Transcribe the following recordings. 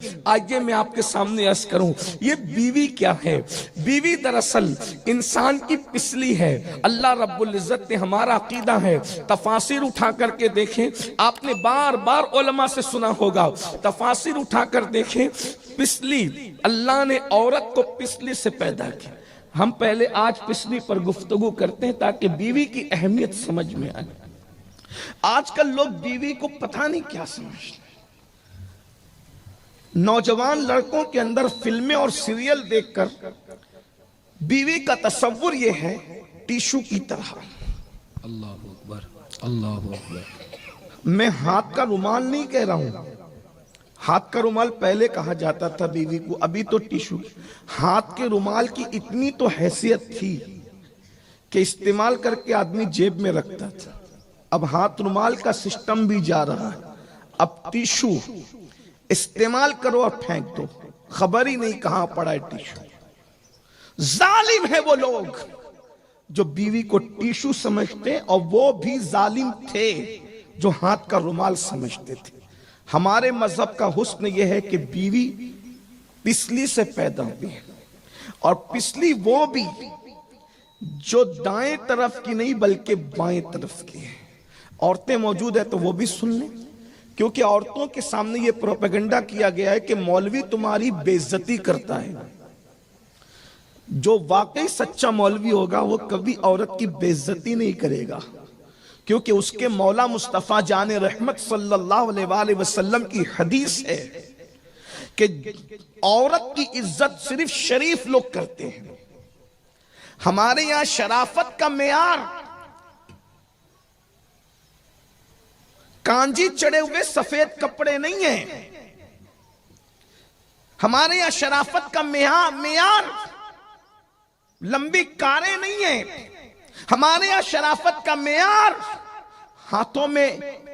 آئیے میں آپ کے سامنے عرض کروں یہ بیوی کیا ہے۔ بیوی دراصل انسان کی پسلی ہے۔ اللہ رب العزت نے ہمارا عقیدہ ہے، تفاسیر اٹھا کر کے دیکھیں، آپ نے بار بار علماء سے سنا ہوگا، تفاسیر اٹھا کر دیکھیں، پسلی اللہ نے عورت کو پسلی سے پیدا کیا۔ ہم پہلے آج پسلی پر گفتگو کرتے ہیں تاکہ بیوی کی اہمیت سمجھ میں آئے۔ آج کل لوگ بیوی کو پتہ نہیں کیا سمجھتے۔ نوجوان لڑکوں کے اندر فلمیں اور سیریل دیکھ کر بیوی کا تصور یہ ہے ٹیشو کی طرح۔ اللہ اکبر، اللہ اکبر۔ میں ہاتھ کا رومال نہیں کہہ رہا ہوں، ہاتھ کا رومال پہلے کہا جاتا تھا بیوی کو، ابھی تو ٹیشو۔ ہاتھ کے رومال کی اتنی تو حیثیت تھی کہ استعمال کر کے آدمی جیب میں رکھتا تھا، اب ہاتھ رومال کا سسٹم بھی جا رہا ہے، اب ٹیشو استعمال کرو اور پھینک دو، خبر ہی نہیں کہاں پڑا ہے ٹیشو۔ ظالم ہے وہ لوگ جو بیوی کو ٹیشو سمجھتے اور وہ بھی ظالم تھے جو ہاتھ کا رومال سمجھتے تھے۔ ہمارے مذہب کا حسن یہ ہے کہ بیوی پسلی سے پیدا ہوئی ہے، اور پسلی وہ بھی جو دائیں طرف کی نہیں بلکہ بائیں طرف کی ہے۔ عورتیں موجود ہیں تو وہ بھی سن لیں، کیونکہ عورتوں کے سامنے یہ پروپیگنڈا کیا گیا ہے کہ مولوی تمہاری بے عزتی کرتا ہے۔ جو واقعی سچا مولوی ہوگا وہ کبھی عورت کی بے عزتی نہیں کرے گا، کیونکہ اس کے مولا مصطفیٰ جان رحمت صلی اللہ علیہ وآلہ وسلم کی حدیث ہے کہ عورت کی عزت صرف شریف لوگ کرتے ہیں۔ ہمارے یہاں شرافت کا معیار کانجی چڑھے ہوئے سفید کپڑے نہیں ہیں، ہمارے یہاں شرافت کا معیار لمبی کاریں نہیں ہیں، ہمارے یہاں شرافت کا معیار ہاتھوں میں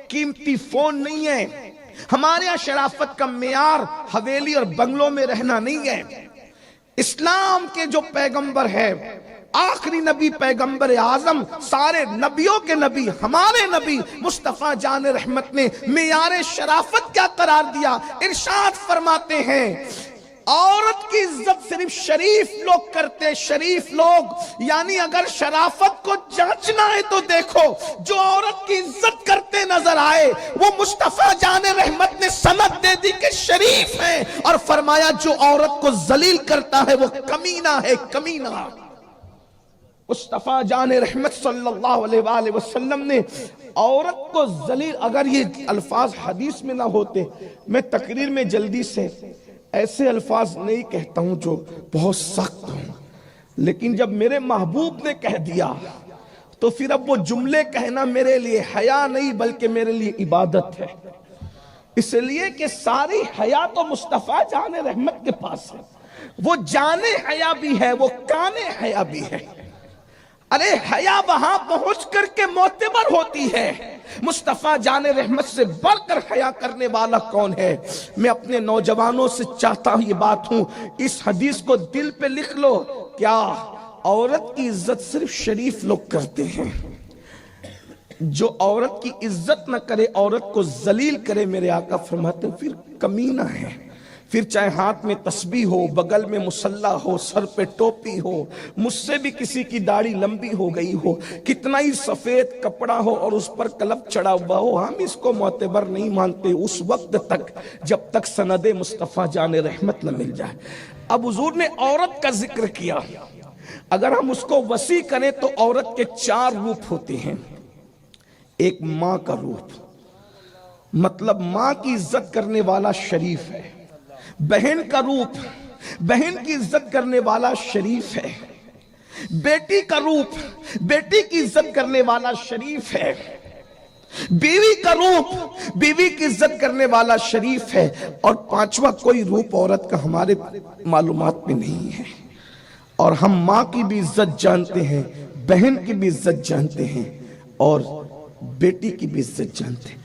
قیمتی فون نہیں ہے، ہمارے یہاں شرافت کا معیار حویلی اور بنگلوں میں رہنا نہیں ہے۔ اسلام کے جو پیغمبر ہے، آخری نبی پیغمبر اعظم، سارے نبیوں کے نبی، ہمارے نبی مصطفیٰ جان رحمت نے معیار شرافت کیا قرار دیا؟ ارشاد فرماتے ہیں عورت کی عزت صرف شریف لوگ کرتے۔ شریف لوگ یعنی اگر شرافت کو جانچنا ہے تو دیکھو جو عورت کی عزت کرتے نظر آئے وہ مصطفیٰ جان رحمت نے سند دے دی کہ شریف ہیں، اور فرمایا جو عورت کو ذلیل کرتا ہے وہ کمینہ ہے، کمینہ۔ مصطفیٰ جان رحمت صلی اللہ علیہ وآلہ وسلم نے عورت کو ذلیل، اگر یہ الفاظ حدیث میں نہ ہوتے، میں تقریر میں جلدی سے ایسے الفاظ نہیں کہتا ہوں جو بہت سخت ہوں، لیکن جب میرے محبوب نے کہہ دیا تو پھر اب وہ جملے کہنا میرے لیے حیا نہیں بلکہ میرے لیے عبادت ہے، اس لیے کہ ساری حیا تو مصطفیٰ جان رحمت کے پاس ہے۔ وہ جانے حیا بھی ہے، وہ کانے حیا بھی ہے۔ ارے حیا وہاں پہنچ کر کے معتبر ہوتی ہے، مصطفیٰ جان رحمت سے بڑھ کر حیا کرنے والا کون ہے؟ میں اپنے نوجوانوں سے چاہتا ہوں یہ بات ہوں، اس حدیث کو دل پہ لکھ لو، کیا عورت کی عزت صرف شریف لوگ کرتے ہیں؟ جو عورت کی عزت نہ کرے، عورت کو ذلیل کرے، میرے آقا فرماتے ہیں پھر کمینہ ہے۔ پھر چاہے ہاتھ میں تسبیح ہو، بغل میں مصلی ہو، سر پہ ٹوپی ہو، مجھ سے بھی کسی کی داڑھی لمبی ہو گئی ہو، کتنا ہی سفید کپڑا ہو اور اس پر کلب چڑھا ہوا ہو، ہم اس کو معتبر نہیں مانتے اس وقت تک جب تک سند مصطفیٰ جان رحمت نہ مل جائے۔ اب حضور نے عورت کا ذکر کیا، اگر ہم اس کو وسیع کریں تو عورت کے 4 روپ ہوتے ہیں۔ ایک ماں کا روپ، مطلب ماں کی عزت کرنے والا شریف ہے۔ بہن کا روپ، بہن کی عزت کرنے والا شریف ہے۔ بیٹی کا روپ، بیٹی کی عزت کرنے والا شریف ہے۔ بیوی کا روپ، بیوی کی عزت کرنے والا شریف ہے۔ اور 5واں کوئی روپ عورت کا ہمارے معلومات میں نہیں ہے، اور ہم ماں کی بھی عزت جانتے ہیں، بہن کی بھی عزت جانتے ہیں، اور بیٹی کی بھی عزت جانتے ہیں۔